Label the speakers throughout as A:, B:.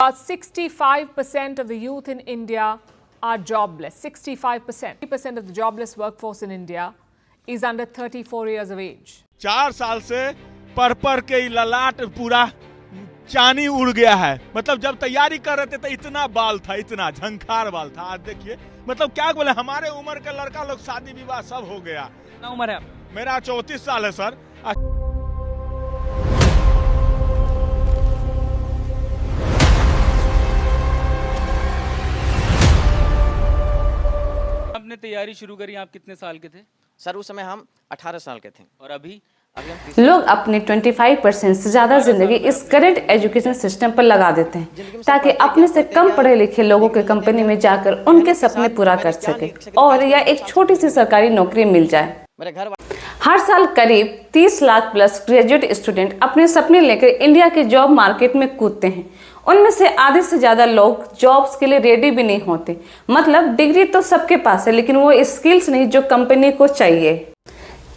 A: about 65% of the youth in India are jobless. 65%. 60% of the jobless workforce in India is under 34 years of age.
B: 4 साल से पर के ललाट पूरा चानी उड़ गया है। मतलब जब तैयारी कर रहे थे तो इतना बाल था, इतना झंखार बाल था। आज देखिए, मतलब क्या बोले, हमारे उम्र के लड़का लोग शादी विवाह सब हो गया।
C: कितना उम्र है?
B: मेरा 34 साल है सर।
C: आपने तैयारी शुरू करी, आप कितने साल के थे?
D: सर उस समय हम 18 साल के थे।
C: और अभी
D: हम
E: लोग अपने 25% से ज़्यादा जिंदगी इस करंट एजुकेशन सिस्टम पर लगा देते हैं ताकि अपने से कम पढ़े लिखे लोगों के कंपनी में जाकर उनके सपने पूरा कर सके और या एक छोटी सी सरकारी नौकरी मिल जाए।
D: मेरे घर
E: हर साल करीब 30 लाख प्लस ग्रेजुएट स्टूडेंट अपने सपने लेकर इंडिया के जॉब मार्केट में कूदते हैं। उनमें से आधे से ज़्यादा लोग जॉब्स के लिए रेडी भी नहीं होते। मतलब डिग्री तो सबके पास है, लेकिन वो स्किल्स नहीं जो कंपनी को चाहिए।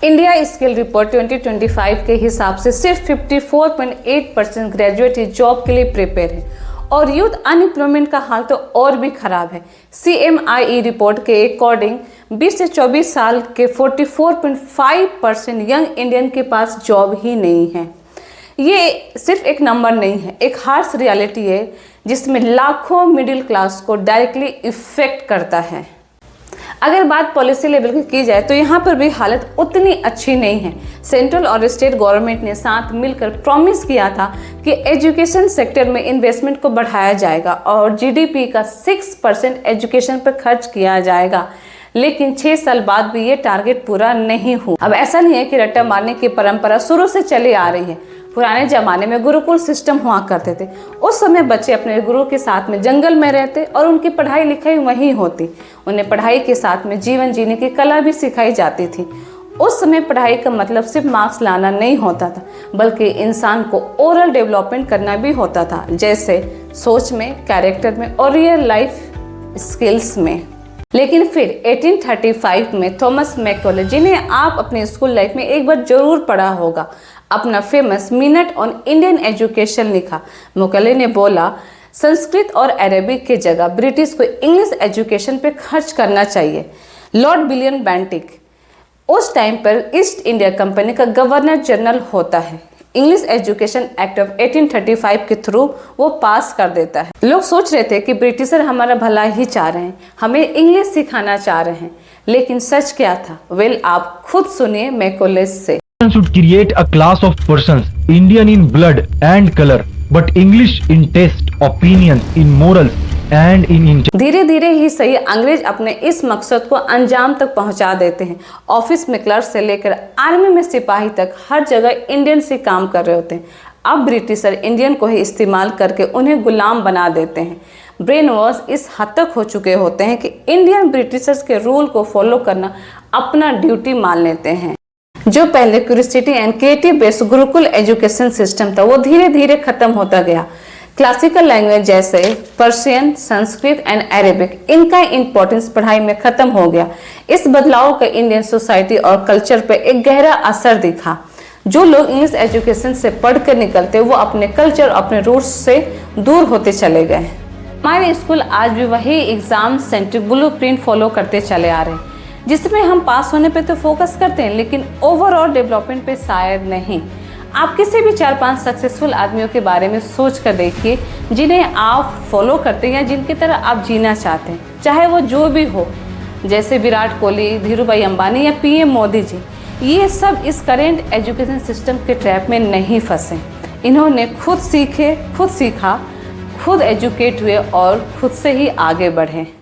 E: इंडिया स्किल रिपोर्ट 2025 के हिसाब से सिर्फ 54.8% ग्रेजुएट ही जॉब के लिए प्रिपेयर है और यूथ अनएम्प्लॉयमेंट का हाल तो और भी खराब है। CMIE रिपोर्ट के अकॉर्डिंग 20 से 24 साल के 44.5% यंग इंडियन के पास जॉब ही नहीं है। ये सिर्फ एक नंबर नहीं है, एक हार्श रियलिटी है जिसमें लाखों मिडिल क्लास को डायरेक्टली इफेक्ट करता है। अगर बात पॉलिसी लेवल की जाए तो यहाँ पर भी हालत उतनी अच्छी नहीं है। सेंट्रल और स्टेट गवर्नमेंट ने साथ मिलकर प्रॉमिस किया था कि एजुकेशन सेक्टर में इन्वेस्टमेंट को बढ़ाया जाएगा और GDP का 6% एजुकेशन पर खर्च किया जाएगा, लेकिन 6 साल बाद भी ये टारगेट पूरा नहीं हुआ। अब ऐसा नहीं है कि रट्टा मारने की परंपरा शुरू से चली आ रही है। पुराने जमाने में गुरुकुल सिस्टम हुआ करते थे। उस समय बच्चे अपने गुरु के साथ में जंगल में रहते और उनकी पढ़ाई लिखाई वहीं होती। उन्हें पढ़ाई के साथ में जीवन जीने की कला भी सिखाई जाती थी। उस समय पढ़ाई का मतलब सिर्फ मार्क्स लाना नहीं होता था, बल्कि इंसान को ओरल डेवलपमेंट करना भी होता था, जैसे सोच में, कैरेक्टर में और रियल लाइफ स्किल्स में। लेकिन फिर 1835 में थॉमस मैकॉले, जिन्हें आप अपने स्कूल लाइफ में एक बार जरूर पढ़ा होगा, अपना famous minute on Indian education लिखा। मैकॉले ने बोला, संस्कृत और अरेबिक की जगह ब्रिटिश को इंग्लिश एजुकेशन पे खर्च करना चाहिए। लॉर्ड विलियम बेंटिक उस टाइम पर ईस्ट इंडिया कंपनी का गवर्नर जनरल होता है। इंग्लिश एजुकेशन एक्ट ऑफ 1835 के थ्रू वो पास कर देता है। लोग सोच रहे थे कि ब्रिटिशर हमारा भला ही चाह रहे हैं, हमें इंग्लिश सिखाना चाह रहे हैं, लेकिन सच क्या था? वेल, आप खुद सुनिए मैकॉले से।
F: should create a class of persons Indian in blood and color but English in taste, opinions, in morals and in intelligence।
E: धीरे धीरे ही सही अंग्रेज अपने इस मकसद को अंजाम तक पहुंचा देते हैं। ऑफिस में क्लर्क से लेकर आर्मी में सिपाही तक हर जगह इंडियन से काम कर रहे होते हैं। अब ब्रिटिशर इंडियन को ही इस्तेमाल करके उन्हें गुलाम बना देते हैं। ब्रेन वॉश इस हद तक हो चुके होते हैं कि इंडियन ब्रिटिशर्स के रूल को फॉलो करना अपना ड्यूटी मान लेते हैं। जो पहले curiosity and creative based Gurukul education system था, वो धीरे धीरे खत्म होता गया। क्लासिकल लैंग्वेज जैसे पर्शियन, संस्कृत एंड अरेबिक, इनका इंपॉर्टेंस पढ़ाई में खत्म हो गया। इस बदलाव का इंडियन सोसाइटी और कल्चर पे एक गहरा असर दिखा। जो लोग इंग्लिश एजुकेशन से पढ़ कर निकलते, वो अपने कल्चर, अपने रूट्स से दूर होते चले गए। हमारे स्कूल आज भी वही एग्जाम सेंट्रिक ब्लूप्रिंट फॉलो करते चले आ रहे हैं, जिसमें हम पास होने पे तो फोकस करते हैं, लेकिन ओवरऑल डेवलपमेंट पे शायद नहीं। आप किसी भी 4-5 सक्सेसफुल आदमियों के बारे में सोच कर देखिए जिन्हें आप फॉलो करते हैं या जिनकी तरह आप जीना चाहते हैं, चाहे वो जो भी हो, जैसे विराट कोहली, धीरूभाई अंबानी या PM मोदी जी। ये सब इस करेंट एजुकेशन सिस्टम के ट्रैप में नहीं फंसे। इन्होंने खुद सीखा, खुद एजुकेट हुए और खुद से ही आगे बढ़े।